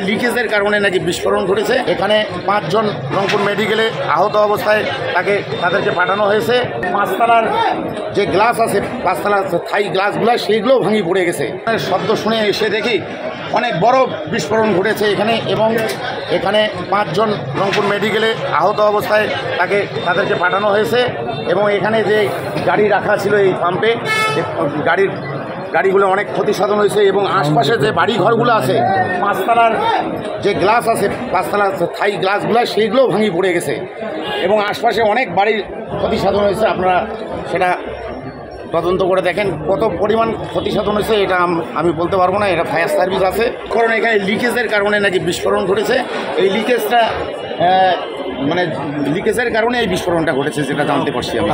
লিকেজের কারণে নাকি বিস্ফোরণ ঘটেছে। এখানে 5 জন রংপুর মেডিকেলে আহত অবস্থায় তাদেরকে পাঠানো হয়েছে। 5 তলার যে গ্লাস আছে, 5 তলার থাই গ্লাসগুলো সেইগুলোও ভেঙে পড়ে গেছে। শব্দ শুনে এসে দেখি অনেক বড় বিস্ফোরণ ঘটেছে এখানে, এবং এখানে 5 জন রংপুর মেডিকেলে আহত অবস্থায় তাদেরকে পাঠানো হয়েছে। এবং এখানে যে গাড়ি রাখা ছিল এই পাম্পে, গাড়িগুলো অনেক ক্ষতি সাধন হয়েছে। এবং আশপাশে যে বাড়ি ঘরগুলো আছে, 5 তলার যে গ্লাস আছে, 5 তলার থাই গ্লাসগুলো সেইগুলোও ভেঙে পড়ে গেছে। এবং আশপাশে অনেক বাড়ির ক্ষতি সাধন হয়েছে। আপনারা সেটা তদন্ত করে দেখেন কত পরিমাণ ক্ষতি সাধন হয়েছে, এটা আমি বলতে পারবো না। এটা ফায়ার সার্ভিস আছে, কারণ এখানে লিকেজের কারণে নাকি বিস্ফোরণ ঘটেছে। এই লিকেজটা লিকেজের কারণে এই বিস্ফোরণটা ঘটেছে, যেটা জানতে পারছি আমি।